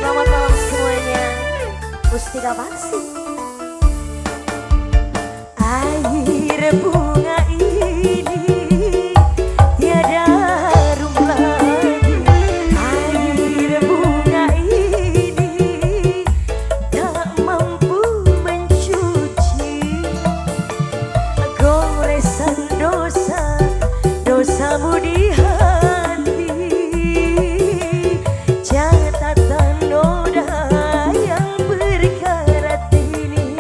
Selamat malam semuanya. Mustika Paksi. Air bunga ini tiada harum lagi. Air bunga ini tak mampu mencuci goresan dosa, dosamu di hati. Catatan noda yang berkarat ini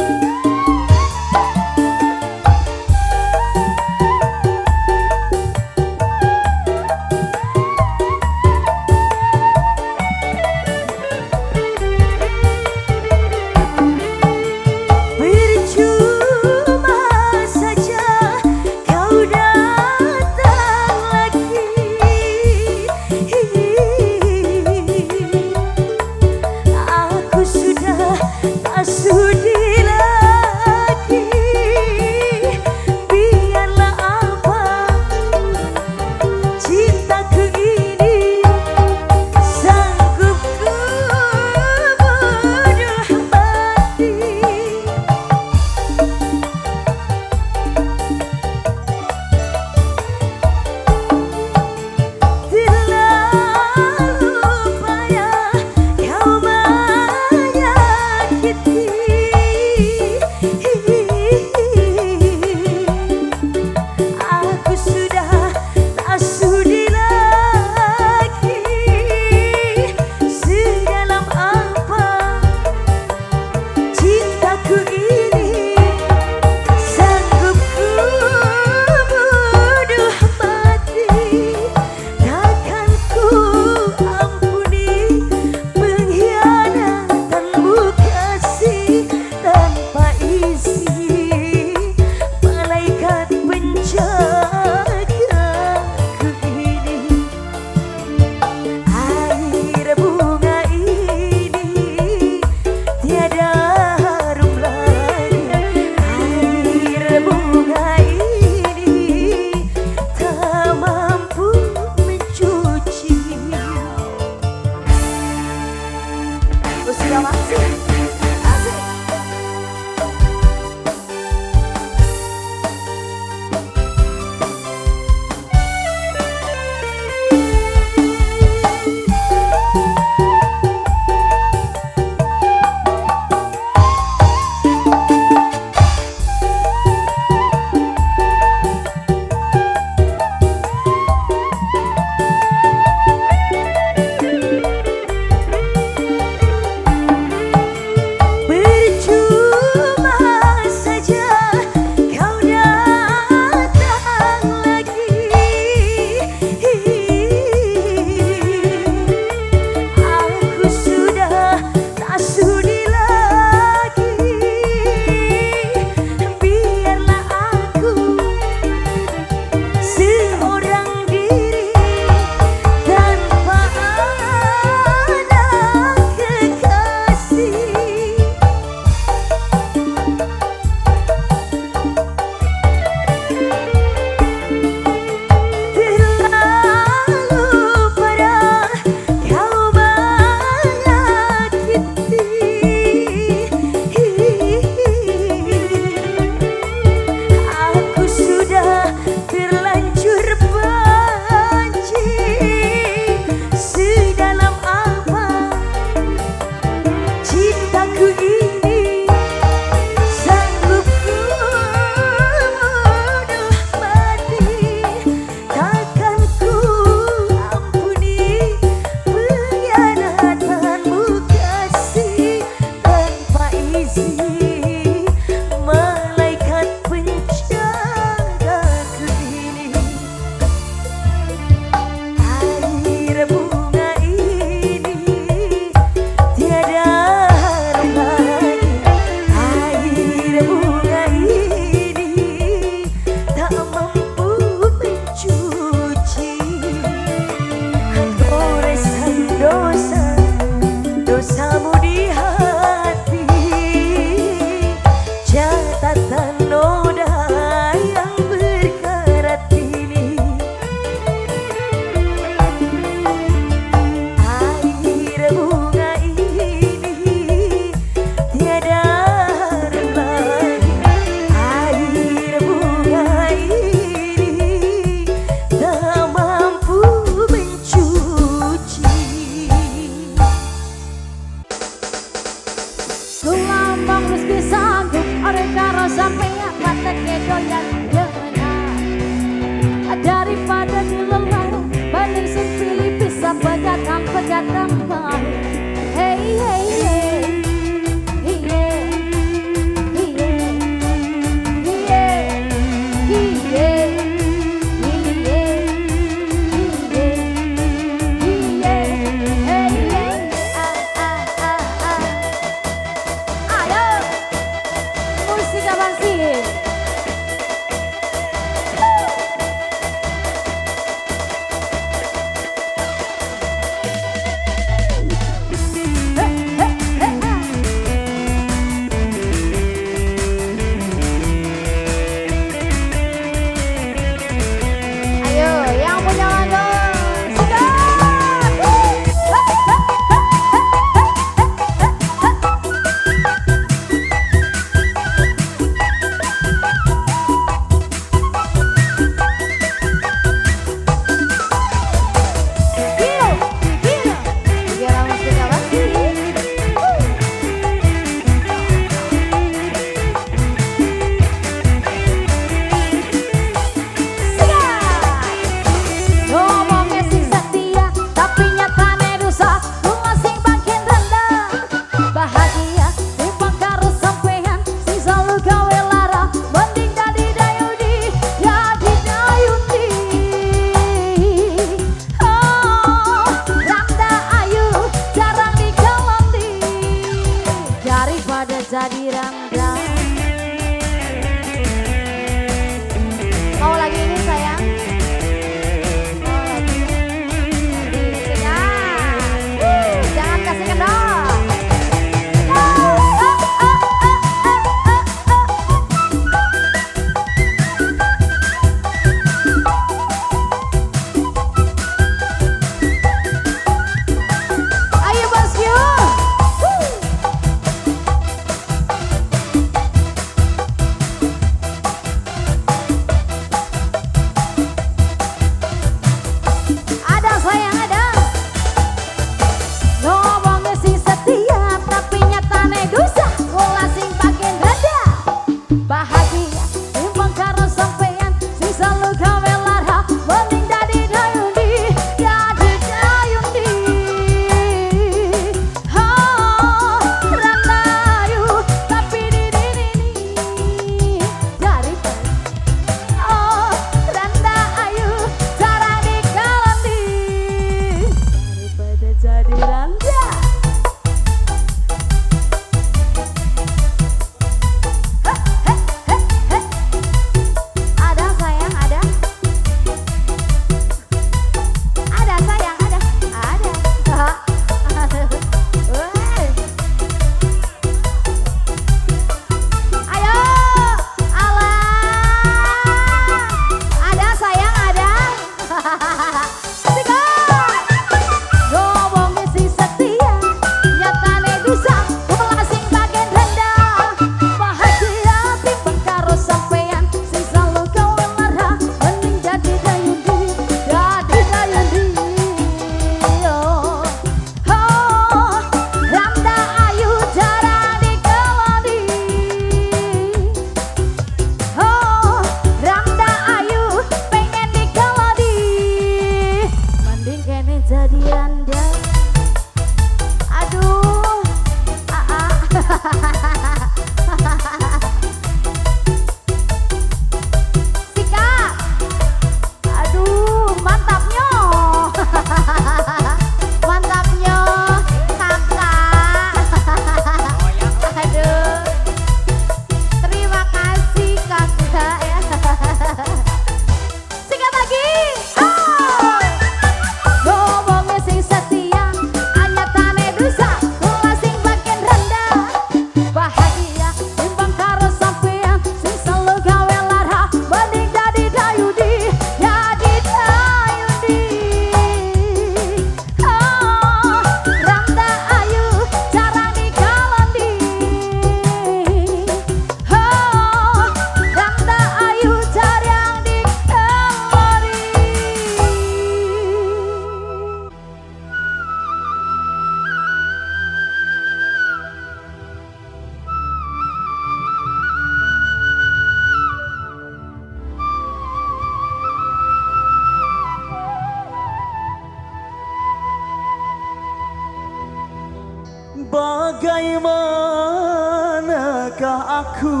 aku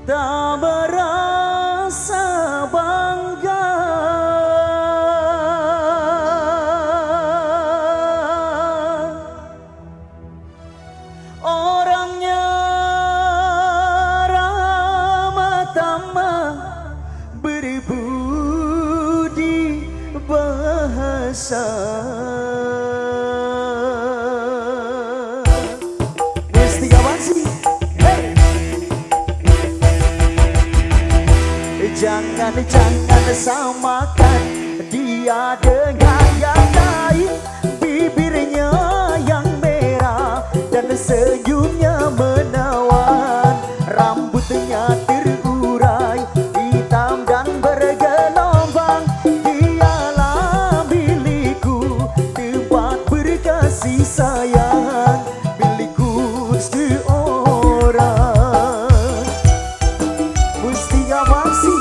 tak merasa bangga orangnya ramah tamah berbudi bahasa. Jangan samakan dia dengan yang lain. Bibirnya yang merah dan senyumnya menawan. Rambutnya terurai hitam dan bergelombang. Dialah milikku, tempat berkasih sayang, milikku seorang. Mustika Bangsi.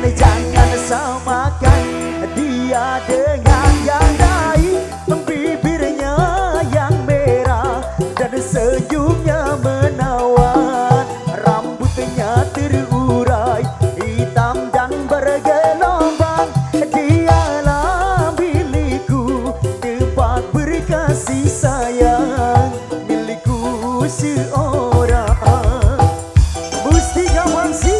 Jangan samakan dia dengan yang lain. Bibirnya yang merah dan senyumnya menawan. Rambutnya terurai hitam dan bergelombang. Dialah milikku, tempat berkasih sayang, milikku seorang. Mustika Bangsi.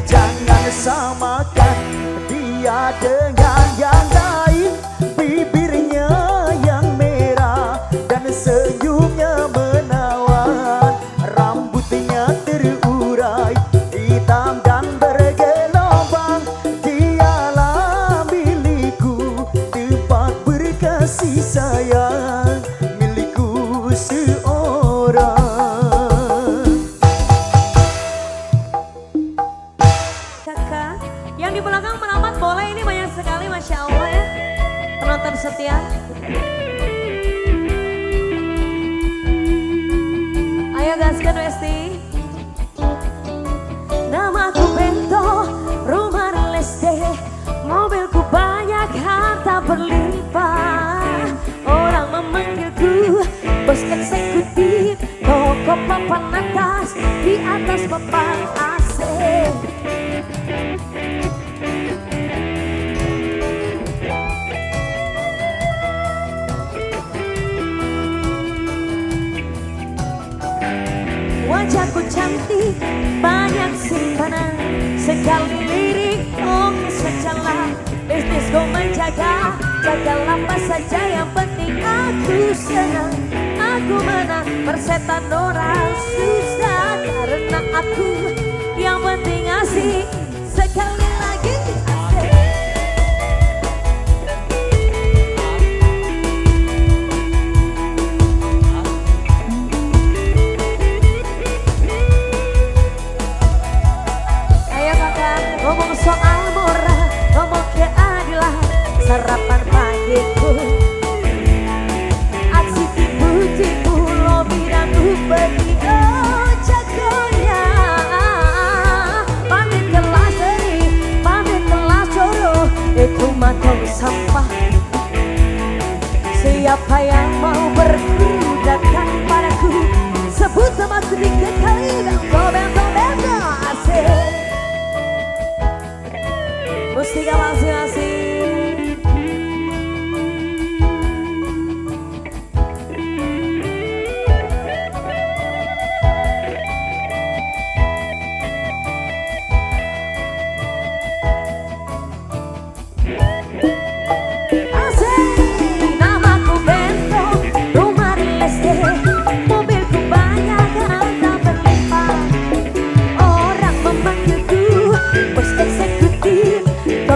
Jangan samakan dia dengan yang lain. Bibirnya yang merah dan senyumnya menawan. Rambutnya terurai hitam dan bergelombang. Dialah milikku, tempat berkasih sayang, milikku seorang. Yang di belakang merapat boleh, ini banyak sekali, Masya Allah ya, penonton setia. Ayo gaskan Westi. Namaku Bento, rumah Leste, mobilku banyak, harta berlimpah. Orang memanggilku bos eksekutif, toko papan atas, di atas papan AC. Wajahku cantik, banyak simpanan, sekali lirik, oke sejalan. Bisnisku menjaga, jagalah apa saja, yang penting aku senang. Aku menang, persetan orang susah, karena aku yang penting asik. Sekali lagi asik. Siapa yang mau berguru datang padaku, sebut namaku 3 kali. Bento, bento, bento, asik. Mustika masing-masing.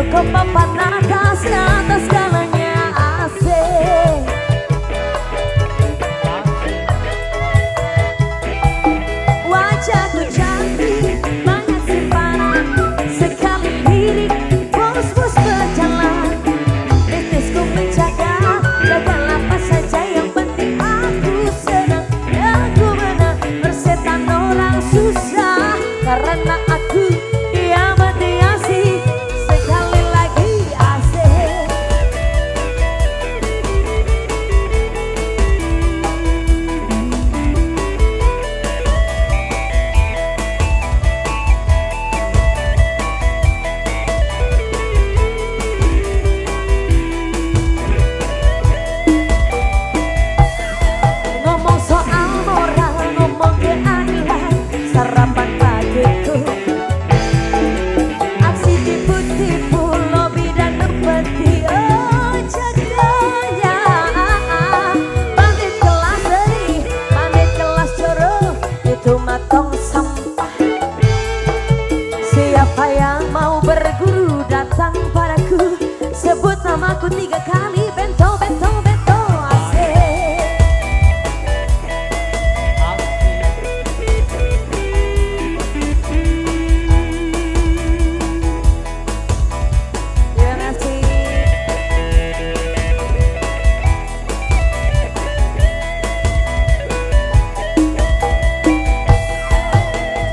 Kok papan atas segalanya asik. Wajahku cantik, banyak simpanan, sekali lirik, bos-bos berjalan. Bisnisku menjaga, dagang apa saja yang penting aku senang. Aku menang, persetan orang susah, karena aku yang penting asik. Siapa yang mau berguru datang padaku, sebut namaku 3 kali. Bento, bento, bento, asik. Terima kasih.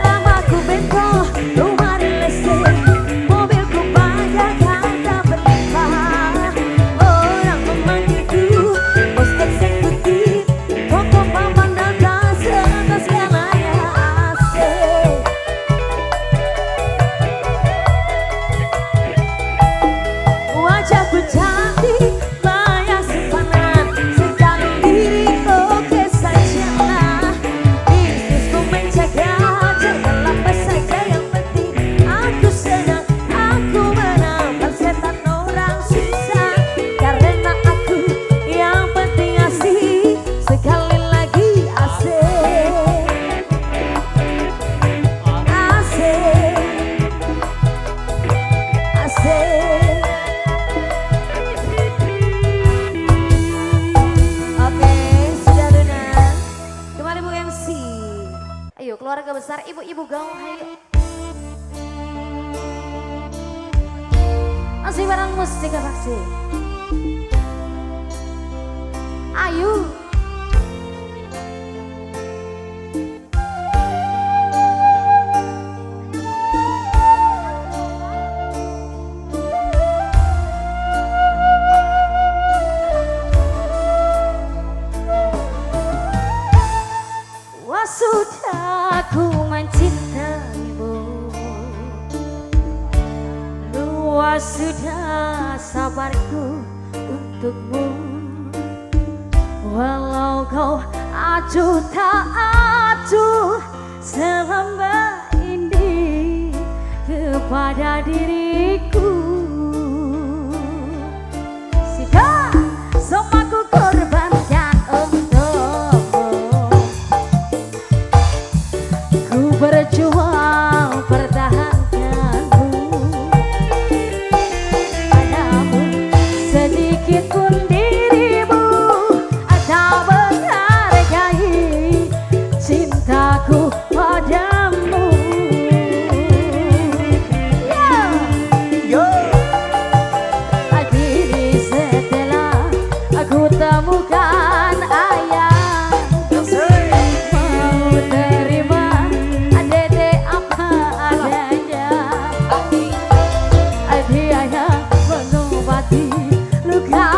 Namaku Bento, rumah di listrik, mobilku banyak harta berlimpah. Orang memanggilku bos eksekutif, toko papan dagang serta segalanya asik. Wajahku cantik, banyak simpanan, sekali lirik oke saja. Bisnisku menjaga, dagang apa saja yang penting aku senang. Aku menang, persetan orang susah, karena aku yang penting asik. Sekali lagi asik, asik, asik. Oke, sudah lunas. Kembali Bu MC. Ayo keluarga besar, ibu-ibu gaul, ayo. Masih barang musik atraksi. Ayo. Wah sudah ku mencintaimu, luas sudah sabarku untukmu. Walau kau acuh tak acuh selama ini kepada diriku, sikap semua ku korbankan untukmu. Ku berjuang pertahankanmu padamu, sedikit pun dirimu tak menghargai cintaku padamu. Yo, Akhirnya setelah aku temukan ayah, mau terima adede apa adanya. Dia yang mengobati luka,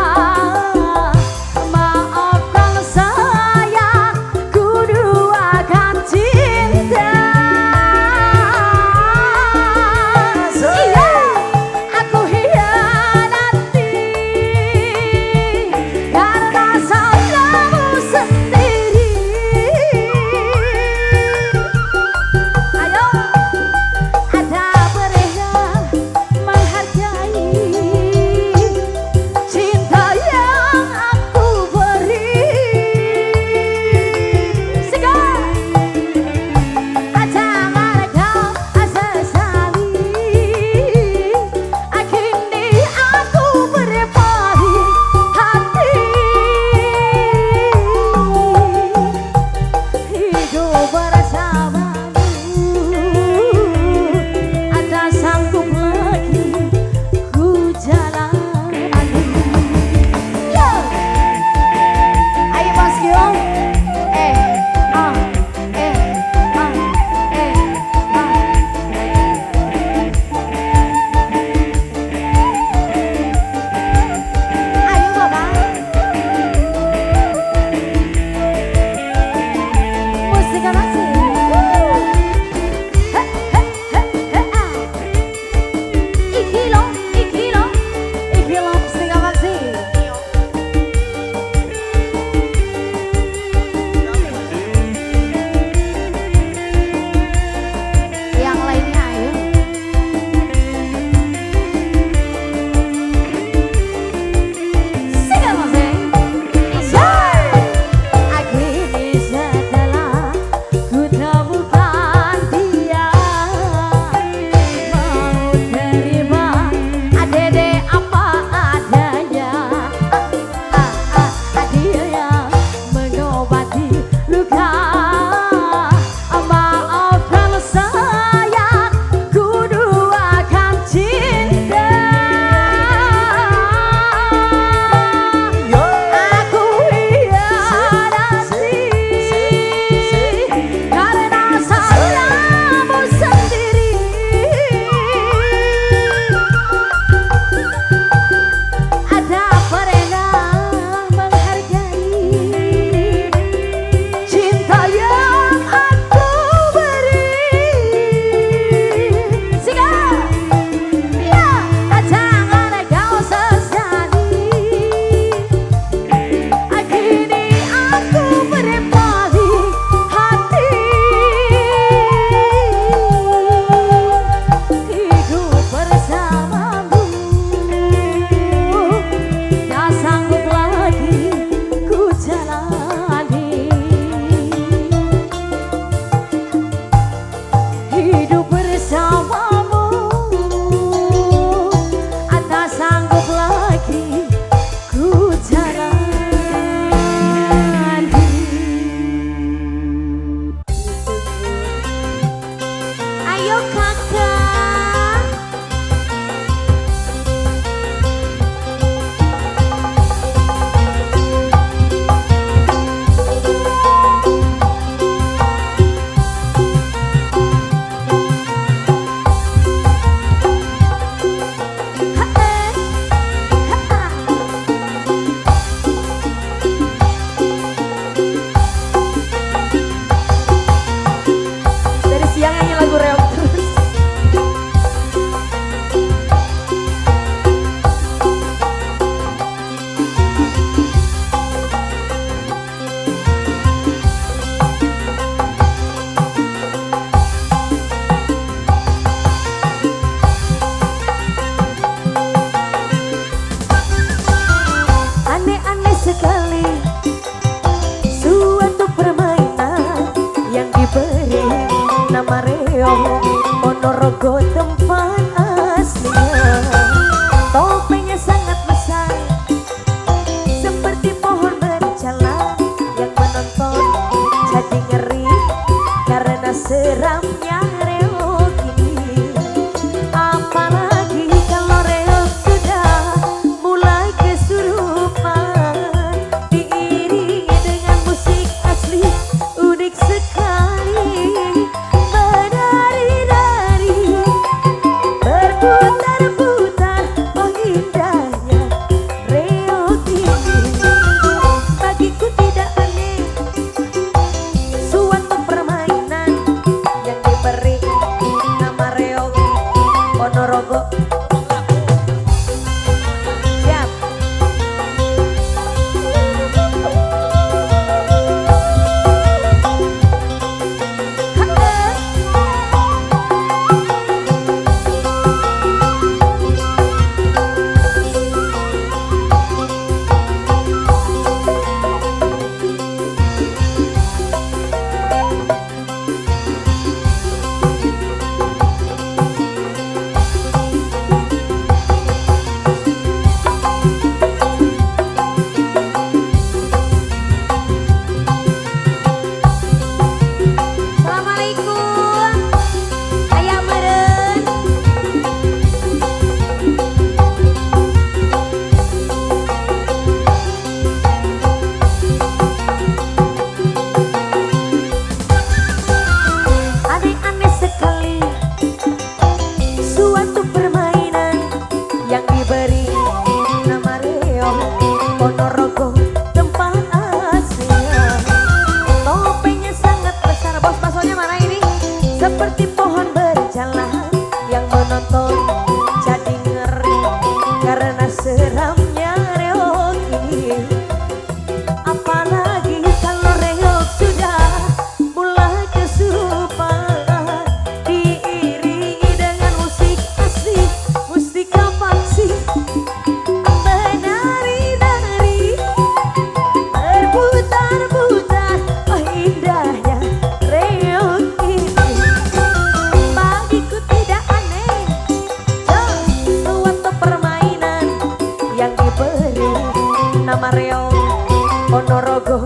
Ponorogo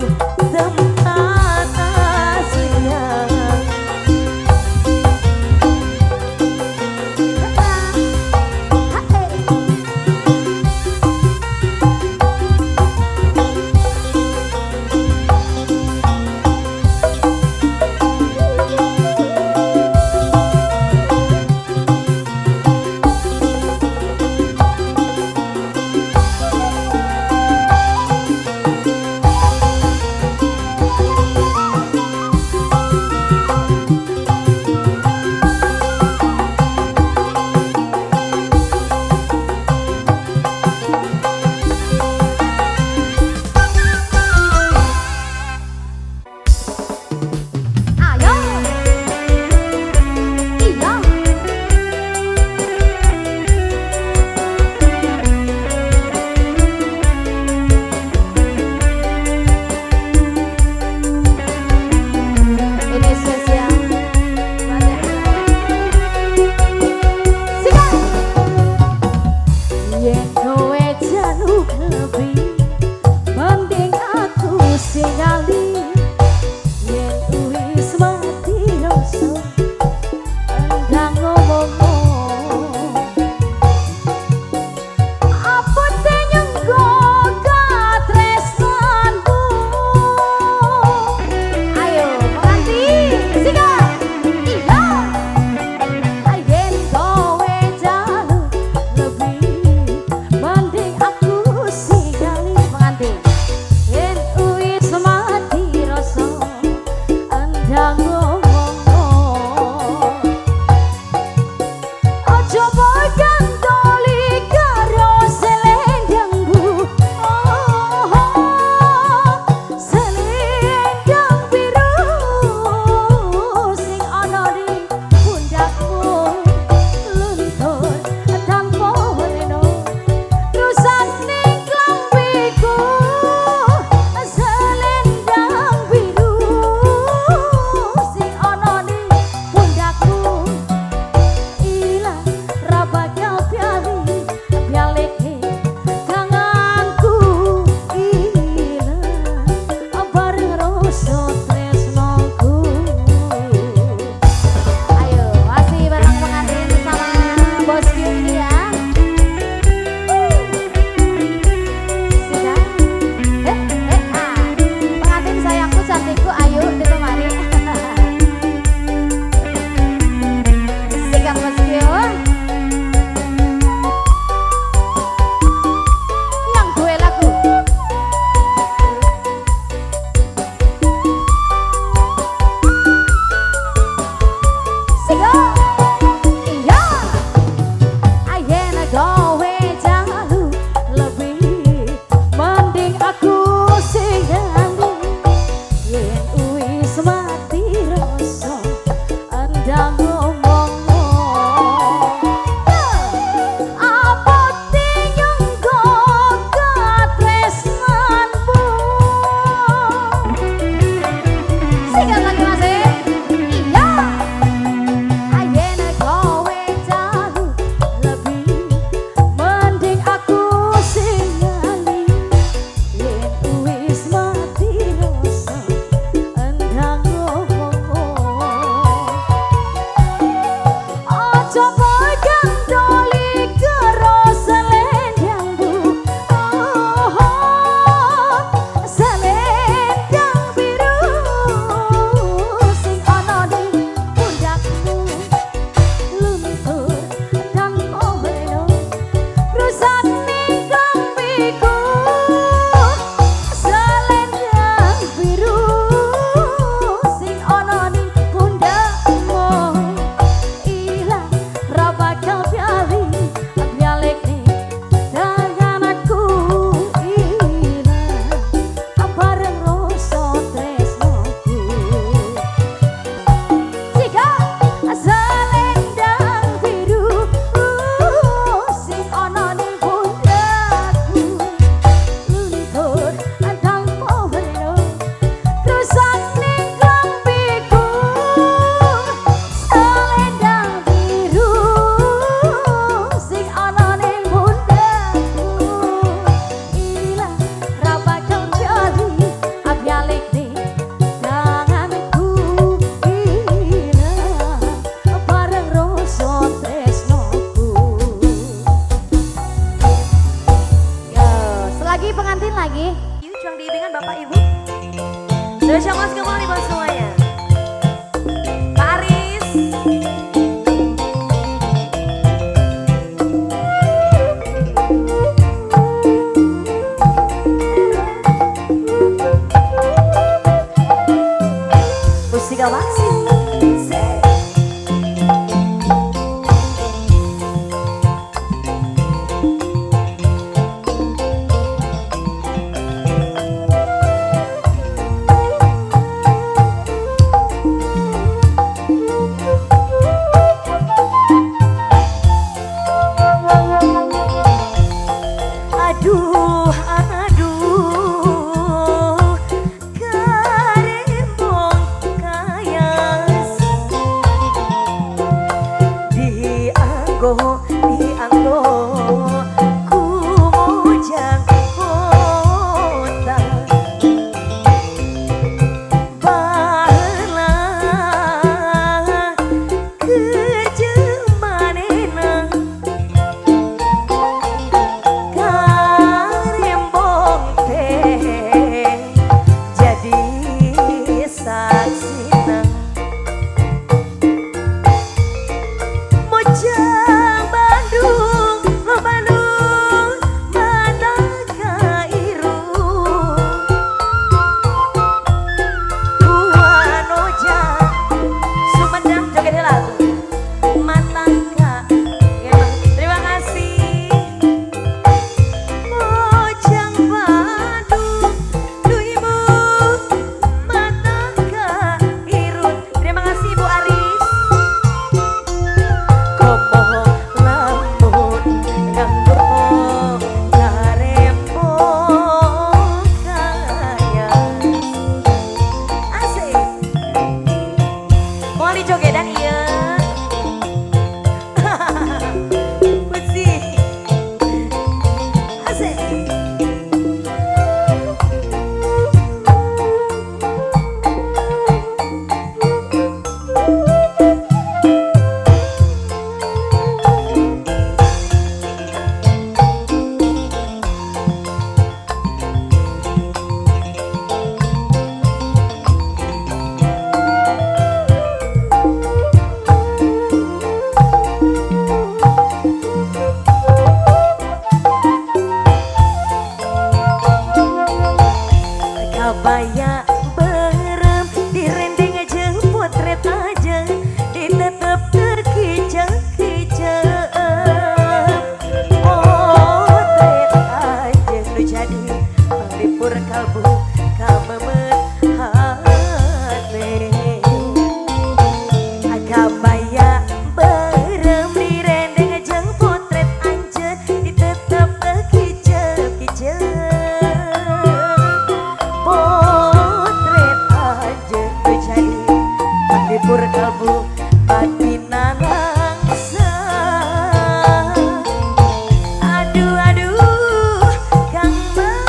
tempat aslinya. diiringan Bapak Ibu. Spesial Mas Kembali buat semuanya. Pak Aris. Musika Maxi. Aduh, aduh, karembong kayas dianggo ku mojang kota bala kerja manena karembong teh jadi saksina mojang Bandung lo Bandung mata kairu buan ojang Sumedang joget lagu mata terima kasih mojang Bandung duh ibu mata kairut terima kasih Ibu Aris komoh lamun nganggo karembong kaya asik mau dijogedan iya Putih asik kabaya berem dirending aja potret aja ditetep terkijak-kijak potret aja nu jadi melipur kalbu kamemet hati kabaya berem dirending aja potret aja ditetep terkijak-kijak potret aja tuh jadi melipur kalbu batina langsa aduh aduh Kang Bang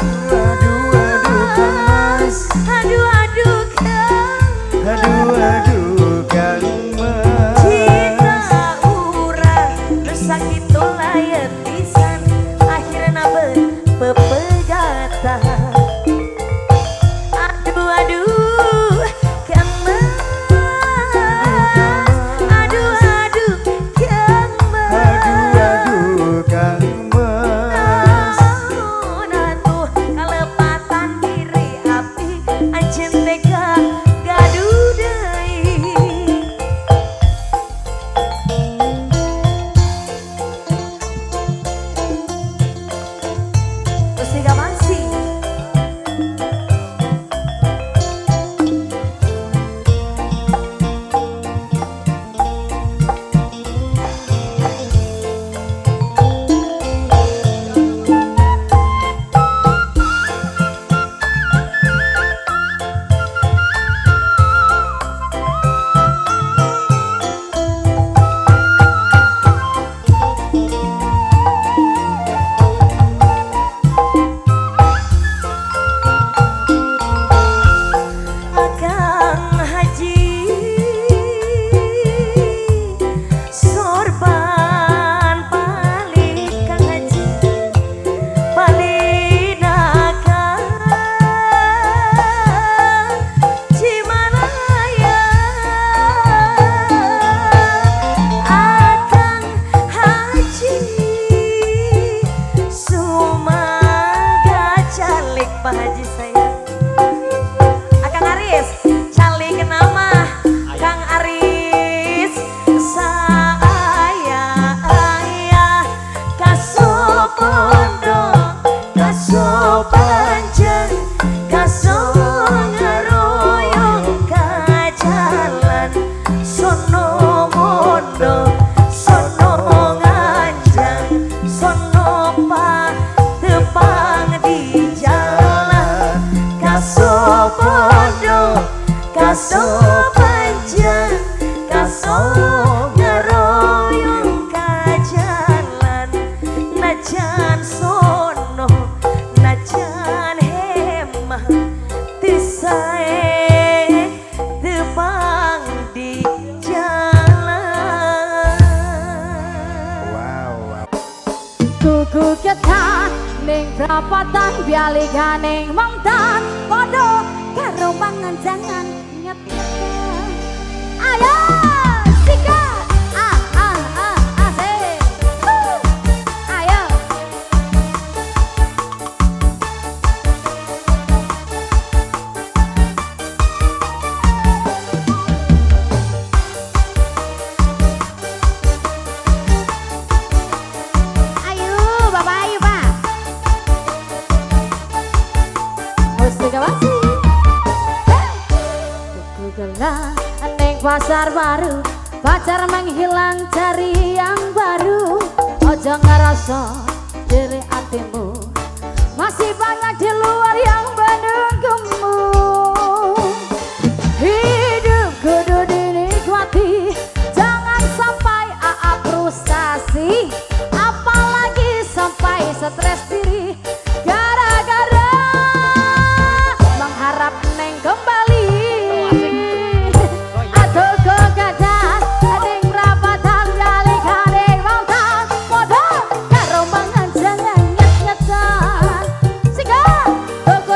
kaso podo kaso panjang kaso ngeroyong kajalan najan sono najan hemah tisae tebang di jalan. Wow. Kuku ketah ning prapatan bialikan ning montan podo karo mangan jangan nyet-nyet. Ayo sikat asik. Ayo Bapak ayo Pak. Musik apa sih? Kuku gelah neng pasar baru, pacar menghilang cari yang baru. Ojo ngerasa diri hatimu masih banyak di luar yang menunggumu. Hidup kudu dinikmati, jangan sampai frustasi, apalagi sampai stres diri gara-gara mengharap neng kembali. Aduh kok gadan neng rapatan balikan neng montan podo karo mangan jangan nyet-nyetan. Sikat toko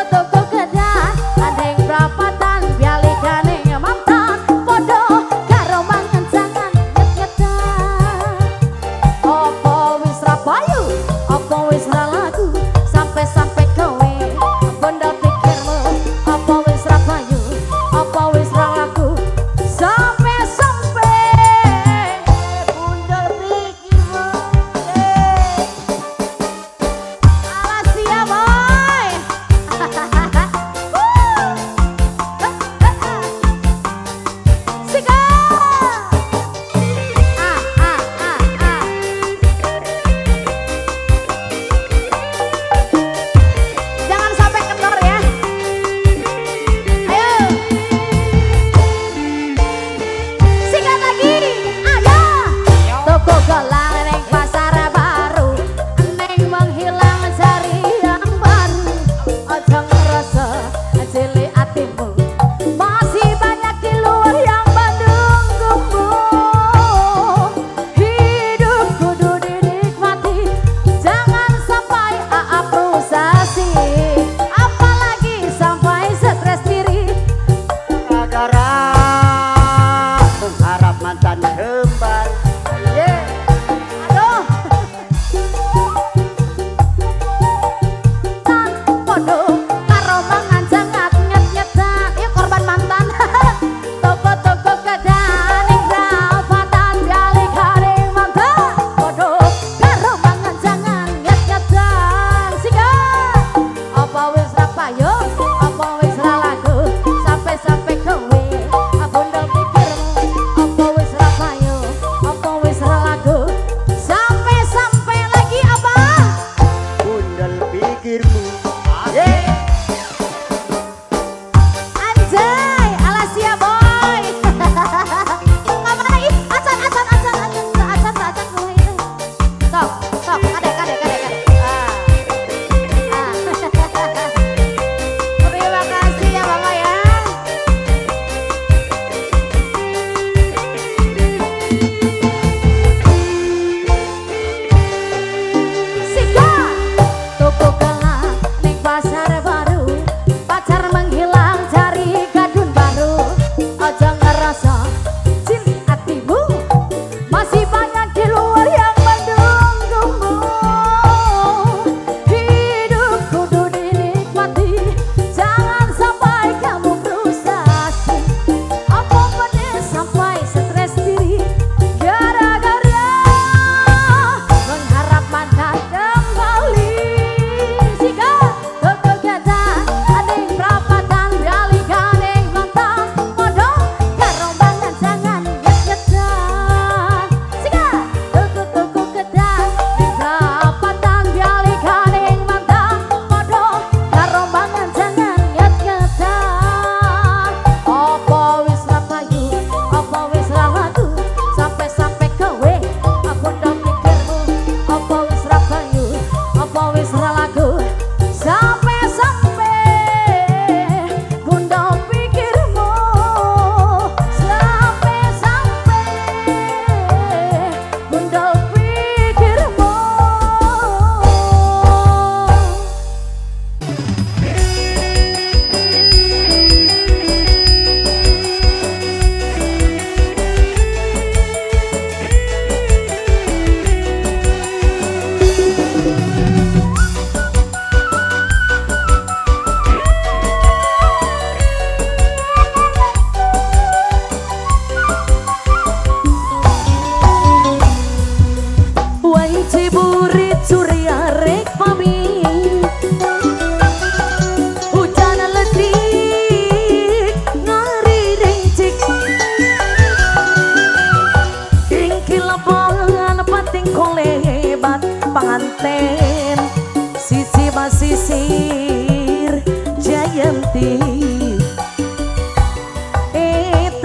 Jayanti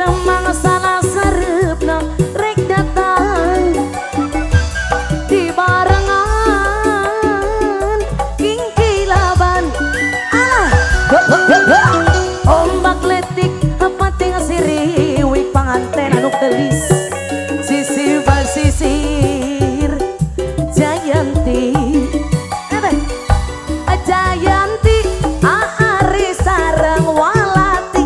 temang salah sarepna rek datang di barengan kingkilaban ombak letik pating siriwik panganten anu gelis sisi basisir Jayanti Jayanti ari sareng walati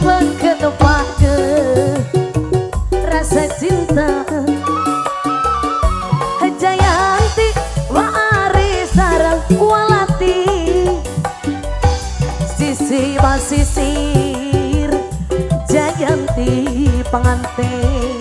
beket pake rasa cinta Jayanti ari sareng walati sisi basisir Jayanti pengantin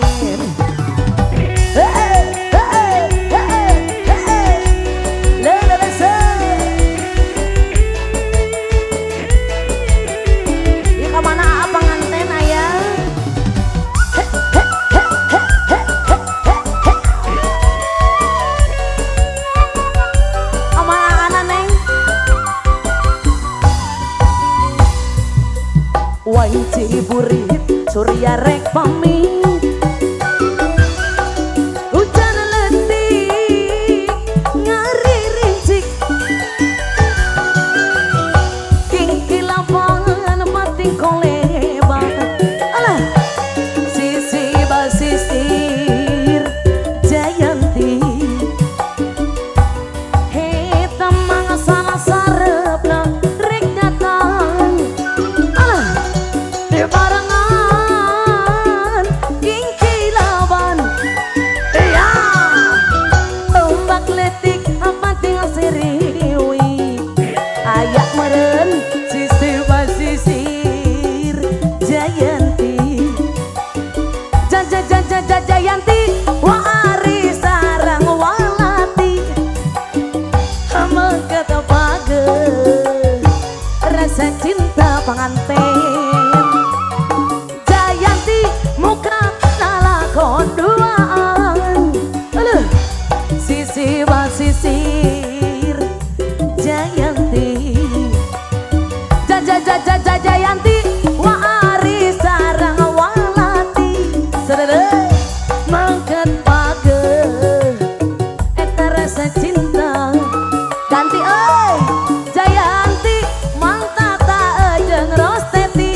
Wai ciburit surya rek pamit hujan letik ngari rincik kingkilapan pating kolebat alah sisi basisir Jayanti temang salah sarepna rek datang barengan kingkilaban ya ombak letik pating siriwi ayak meren sisi basisir Jayanti Jayanti wari sarang walati meket page rasa cinta pengantin muka lalakon duaan sisi basisir Jayanti Jayanti wari sarang walati sedere mangket page eta rasa cinta ganti Jayanti mang tata jeung rosteti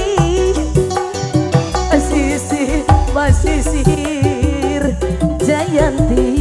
basisir Jayanti